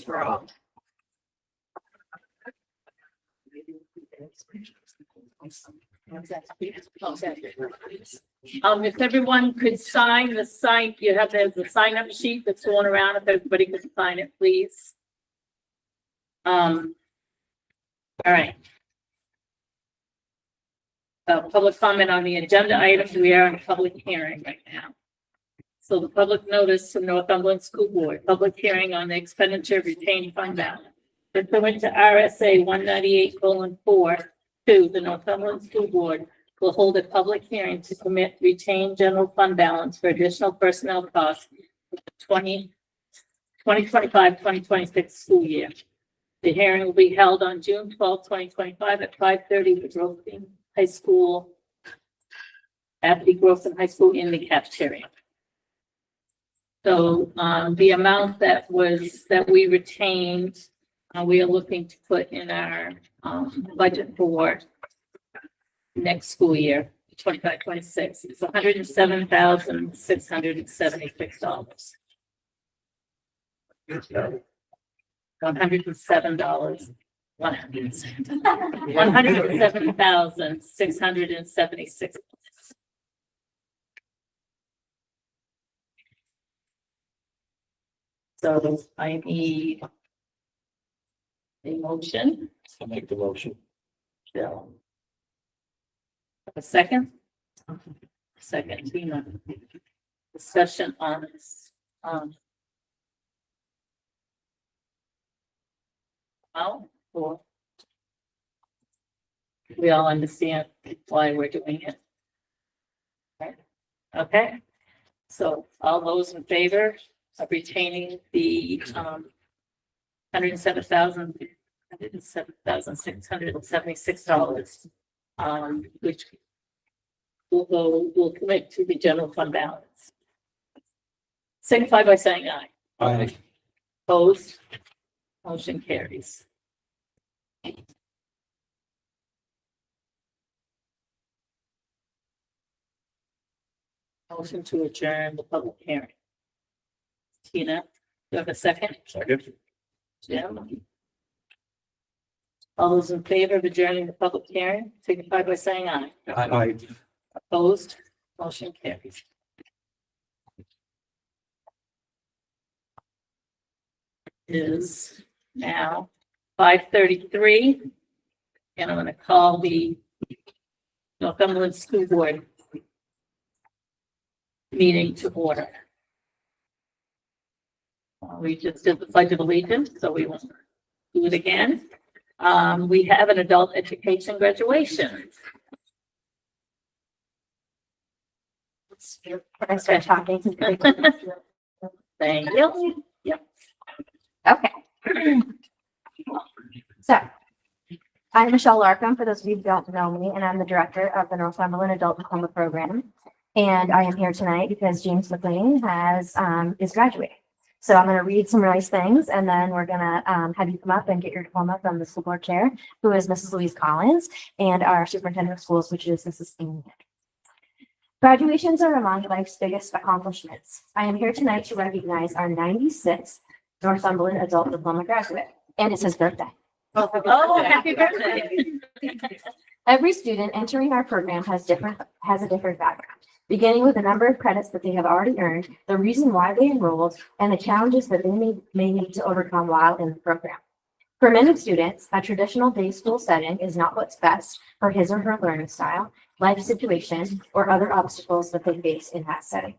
for all. If everyone could sign the sign, you have the sign up sheet that's going around. If everybody could sign it, please. All right. Public comment on the agenda items. We are in a public hearing right now. So the public notice to Northumberland School Board, public hearing on the expenditure of retained fund balance. Pursuant to RSA 198:4, the Northumberland School Board will hold a public hearing to commit retained general fund balance for additional personnel costs for the 2025-2026 school year. The hearing will be held on June 12, 2025 at 5:30 at Groveland High School, at the Groveland High School in the cafeteria. So the amount that we retained, we are looking to put in our budget for next school year, 25-26. It's $107,676. $107,676. So I need a motion. I'll make the motion. Bill. A second? Second, Tina. Discussion on this. Or we all understand why we're doing it. Right? Okay. So all those in favor of retaining the $107,676, which will commit to the general fund balance. Signify by saying aye. Aye. Opposed? Motion carries. Motion to adjourn the public hearing. Tina, do you have a second? Second. Jim? All those in favor of adjourning the public hearing, signify by saying aye. Aye. Opposed? Motion carries. Is now 5:33, and I'm going to call the Northumberland School Board meeting to order. We just did the Pledge of Allegiance, so we will do it again. We have an adult education graduation. When I start talking. Thank you. Okay. So, I'm Michelle Larkham, for those of you who don't know me, and I'm the director of the Northumberland Adult Diploma Program. And I am here tonight because James McLean is graduating. So I'm going to read some nice things, and then we're going to have you come up and get your diploma from the school board chair, who is Mrs. Louise Collins, and our superintendent of schools, which is Mrs. Amy. Graduations are among life's biggest accomplishments. I am here tonight to recognize our 96th Northumberland Adult Diploma graduate, and it's his birthday. Oh, happy birthday. Every student entering our program has a different background, beginning with the number of credits that they have already earned, the reason why they enrolled, and the challenges that they may need to overcome while in the program. For many students, a traditional day school setting is not what's best for his or her learning style, life situation, or other obstacles that they face in that setting.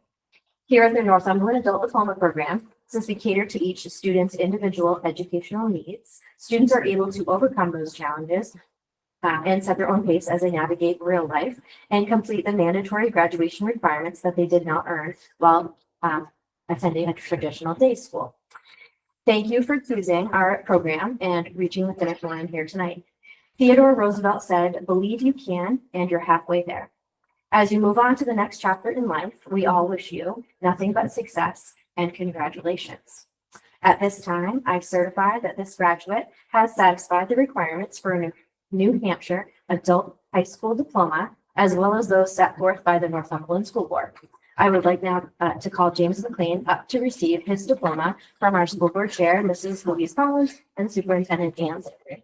Here at the Northumberland Adult Diploma Program, since we cater to each student's individual educational needs, students are able to overcome those challenges and set their own pace as they navigate real life and complete the mandatory graduation requirements that they did not earn while attending a traditional day school. Thank you for choosing our program and reaching the finish line here tonight. Theodore Roosevelt said, "Believe you can, and you're halfway there." As you move on to the next chapter in life, we all wish you nothing but success and congratulations. At this time, I certify that this graduate has satisfied the requirements for a New Hampshire Adult High School Diploma, as well as those set forth by the Northumberland School Board. I would like now to call James McLean up to receive his diploma from our school board chair, Mrs. Louise Collins, and Superintendent Ann Zimmerman.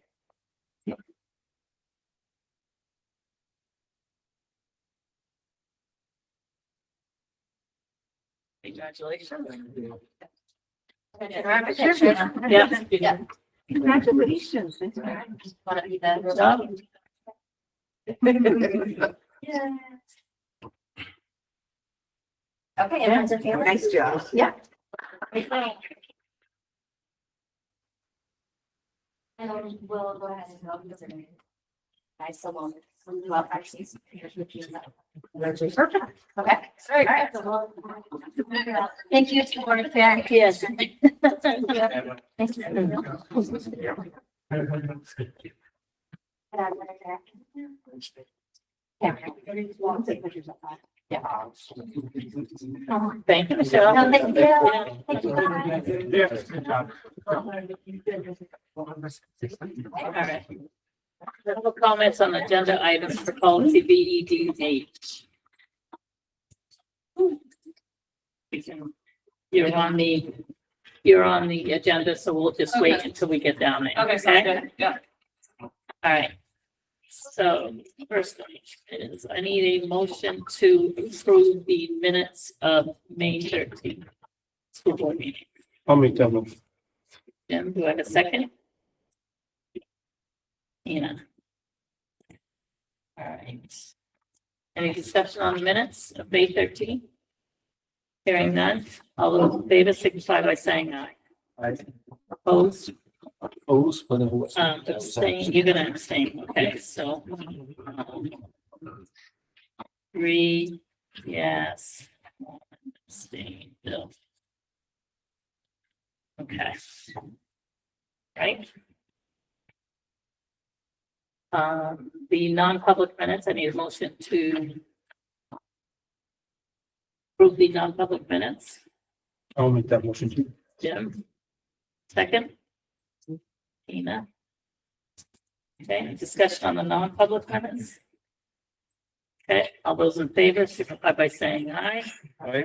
Congratulations. Yeah. Yeah. Congratulations. Want to be the Good job. Yeah. Okay, and that's a family. Nice job. Yeah. And we'll go ahead and go because they're nice, so long. Well, actually, perfect. Okay. All right. Thank you, Board of Fair. Yes. Thanks. Yeah. Thank you, Michelle. No, thank you. Thank you. All right. Little comments on agenda items for policy BEDH. You're on the agenda, so we'll just wait until we get down there. Okay. Yeah. All right. So first thing is I need a motion to approve the minutes of May 13th. School board meeting. I'll make that one. Jim, do I have a second? Ina. All right. Any discussion on the minutes of May 13th? Hearing none, all those in favor signify by saying aye. I Opposed? oppose, but it was. Abstain, you're gonna abstain, okay, so. 3, yes. 1 abstain, Bill. Okay. Right? The non-public minutes, I need a motion to approve the non-public minutes. I'll make that motion too. Jim? Second? Tina? Okay, discussion on the non-public minutes? Okay, all those in favor signify by saying aye. Aye.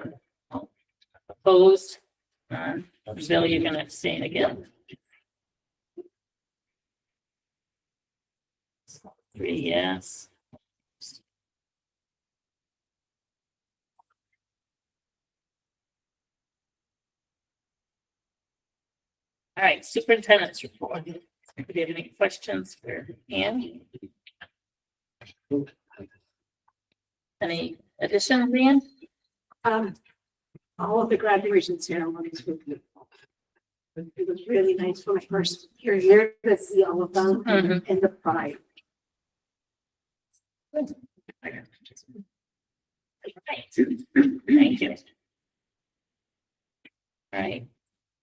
Opposed? Bill, you're gonna abstain again. 3, yes. All right, superintendent's report. Do you have any questions for Ann? Any additions, Ann? All of the graduation ceremonies were beautiful. It was really nice for my first year here to see all of them Mhm. and the pride. Thank you. All right.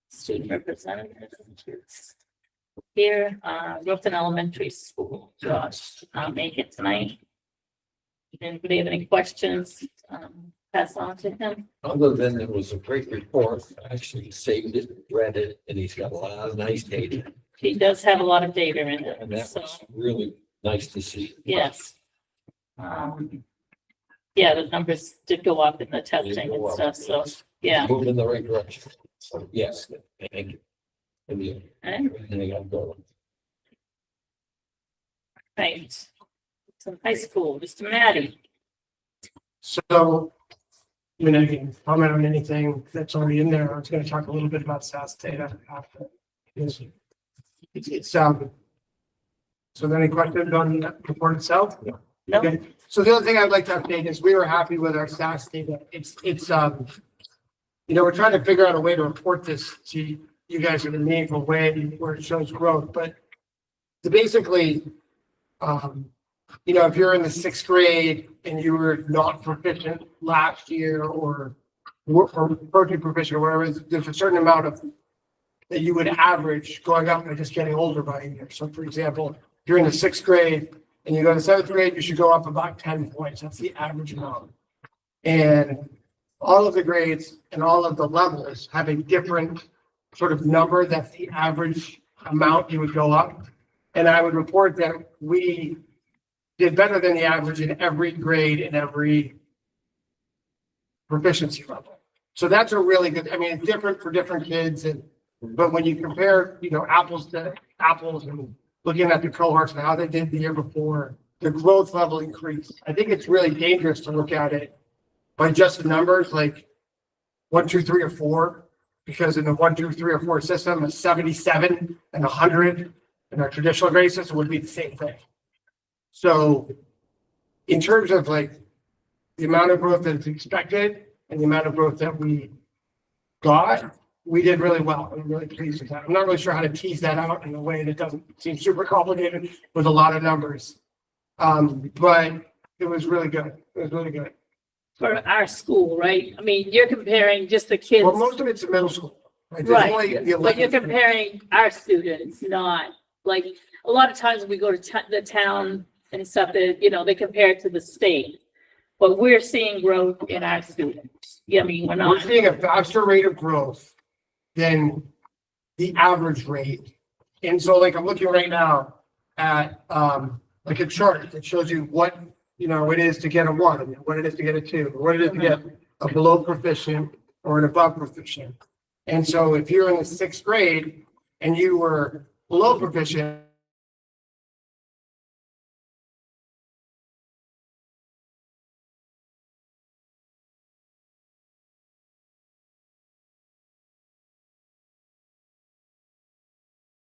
Student representatives. Here, Roofton Elementary School, Josh, make it tonight. Anybody have any questions? Pass on to him. Other than it was a great report, I actually saved it, read it, and he's got a lot of nice data. He does have a lot of data in And it, that so, was really nice to see. yes. Yeah, the numbers did go up in the testing and stuff, so, yeah. Moving in the right direction. So, yes, thank you. And the, All everything I got going. right. So high school, Mr. Matty. So, I mean, I can comment on anything that's already in there. I was gonna talk a little bit about SAS data after. Because it's so any questions on the report itself? No. Okay, so the other thing I'd like to update is we were happy with our SAS data. It's, you know, we're trying to figure out a way to report this to you guys in a meaningful way where it shows growth, but to basically, you know, if you're in the 6th grade and you were not proficient last year or approaching proficient or whatever, there's a certain amount of that you would average going up and just getting older by a year. So for example, if you're in the 6th grade and you go to 7th grade, you should go up about 10 points. That's the average amount. And all of the grades and all of the levels have a different sort of number. That's the average amount you would go up. And I would report that we did better than the average in every grade in every proficiency level. So that's a really good, I mean, it's different for different kids and, but when you compare, you know, apples to apples and looking at the cohorts and how they did the year before, the growth level increased. I think it's really dangerous to look at it by just the numbers, like 1, 2, 3, or 4, because in the 1, 2, 3, or 4 system, a 77 and 100 in our traditional grade system would be the same thing. So in terms of like the amount of growth that's expected and the amount of growth that we got, we did really well. I'm really pleased with that. I'm not really sure how to tease that out in a way that doesn't seem super complicated with a lot of numbers. But it was really good. It was really good. For our school, right? I mean, you're comparing just the kids. Well, most of it's in middle school. Right? There's Right, only the but you're 11th. comparing our students, not like, a lot of times when we go to the town and stuff, that, you know, they compare it to the state. But we're seeing growth in our students. Yeah, I mean, we're We're not, seeing a faster rate of growth than the average rate. And so like I'm looking right now at like a chart that shows you what, you know, it is to get a 1, and what it is to get a 2, or what it is to get a below proficient or an above proficient. And so if you're in the 6th grade and you were below proficient,